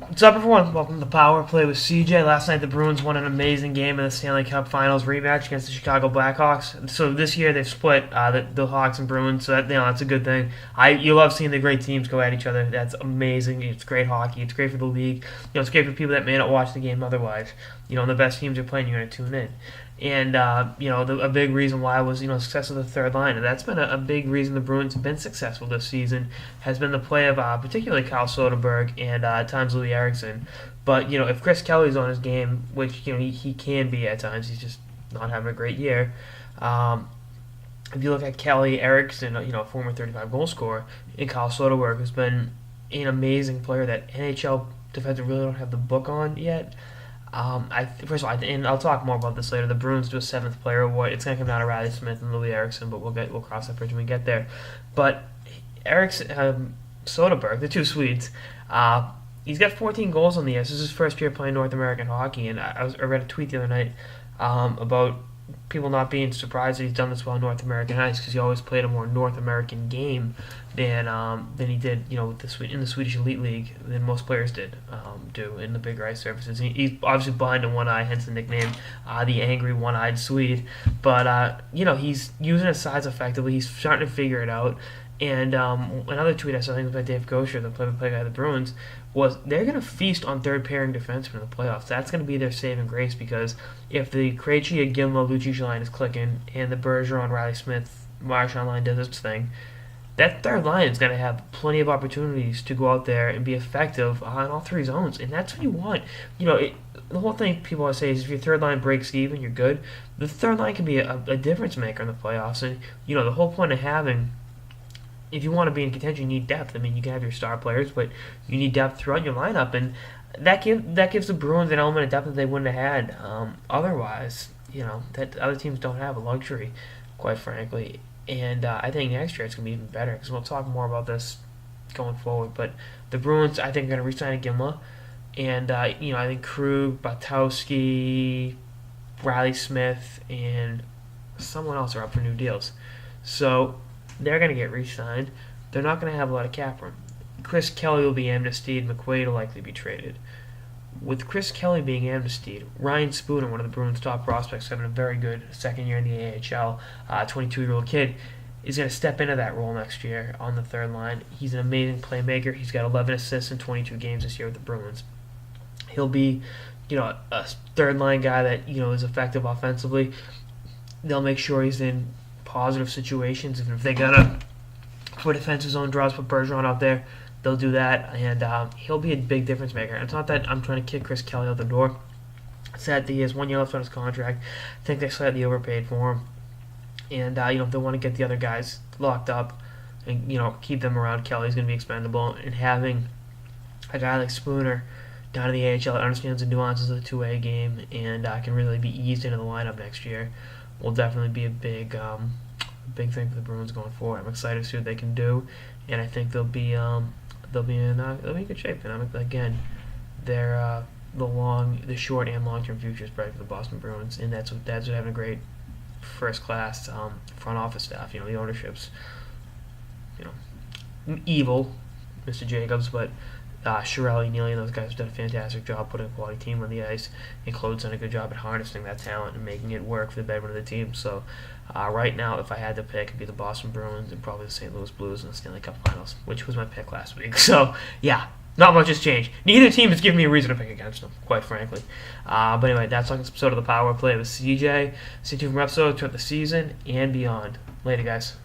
What's up, everyone? Welcome to the Power Play with CJ. Last night, the Bruins won an amazing game in the Stanley Cup Finals rematch against the Chicago Blackhawks. So this year, they've split the Hawks and Bruins, so that's a good thing. You love seeing the great teams go at each other. That's amazing. It's great hockey. It's great for the league. It's great for people that may not watch the game otherwise. When the best teams are playing, you're going to tune in. And, a big reason why was, success of the third line. And that's been a big reason the Bruins have been successful this season, has been the play of particularly Kyle Soderberg and at times Loui Eriksson. But, if Chris Kelly's on his game, which, he can be at times, he's just not having a great year. If you look at Kelly Eriksson, a former 35 goal scorer, and Kyle Soderberg has been an amazing player that NHL defensive really don't have the book on yet. First of all, and I'll talk more about this later. The Bruins do a seventh player award. It's going to come down to Riley Smith and Loui Eriksson, but we'll cross that bridge when we get there. But Eriksson, Soderberg, the two Swedes, he's got 14 goals on the year. This is his first year playing North American hockey, and I read a tweet the other night about people not being surprised that he's done this well in North American ice because he always played a more North American game than he did, in the Swedish Elite League than most players do in the bigger ice surfaces. He's obviously blind in one eye, hence the nickname, the Angry One Eyed Swede. But he's using his size effectively. He's starting to figure it out. And another tweet I saw, I think it was by Dave Gosher, the play-by-play guy of the Bruins, was they're going to feast on third-pairing defensemen in the playoffs. That's going to be their saving grace because if the Krejci, Gimla, Lucic line is clicking and the Bergeron, Riley Smith, Marchand line does its thing, that third line is going to have plenty of opportunities to go out there and be effective on all three zones, and that's what you want. The whole thing people always say is if your third line breaks even, you're good. The third line can be a difference maker in the playoffs, and the whole point of having, if you want to be in contention, you need depth. I mean, you can have your star players, but you need depth throughout your lineup, and that gives the Bruins an element of depth that they wouldn't have had otherwise. That other teams don't have a luxury, quite frankly. And I think next year it's going to be even better because we'll talk more about this going forward. But the Bruins, I think, are going to re-sign Gimla, and I think Krug, Batowski, Riley Smith, and someone else are up for new deals. So they're going to get re-signed. They're not going to have a lot of cap room. Chris Kelly will be amnestied. McQuaid will likely be traded. With Chris Kelly being amnestied, Ryan Spooner, one of the Bruins' top prospects, having a very good second year in the AHL, 22-year-old kid, is going to step into that role next year on the third line. He's an amazing playmaker. He's got 11 assists in 22 games this year with the Bruins. He'll be, a third-line guy that, is effective offensively. They'll make sure he's in positive situations. If they gotta put defensive zone draws, put Bergeron out there, they'll do that, and he'll be a big difference maker. It's not that I'm trying to kick Chris Kelly out the door. It's that he has 1 year left on his contract. I think they slightly overpaid for him, and if they want to get the other guys locked up and keep them around, Kelly's going to be expendable. And having a guy like Spooner down in the AHL that understands the nuances of the two-way game and can really be eased into the lineup next year will definitely be a big thing for the Bruins going forward. I'm excited to see what they can do, and I think they'll be in good shape. And again, they're the short and long term future is bright for the Boston Bruins, and that's what having a great first class front office staff. The ownership's evil, Mr. Jacobs, but Chiarelli, Neely, and those guys have done a fantastic job putting a quality team on the ice, and Claude's done a good job at harnessing that talent and making it work for the betterment of the team. So right now, if I had to pick, it'd be the Boston Bruins and probably the St. Louis Blues in the Stanley Cup Finals, which was my pick last week. So yeah, not much has changed. Neither team has given me a reason to pick against them, quite frankly. But anyway, that's on this episode of the Power Play with CJ. Stay tuned for episodes throughout the season and beyond. Later, guys.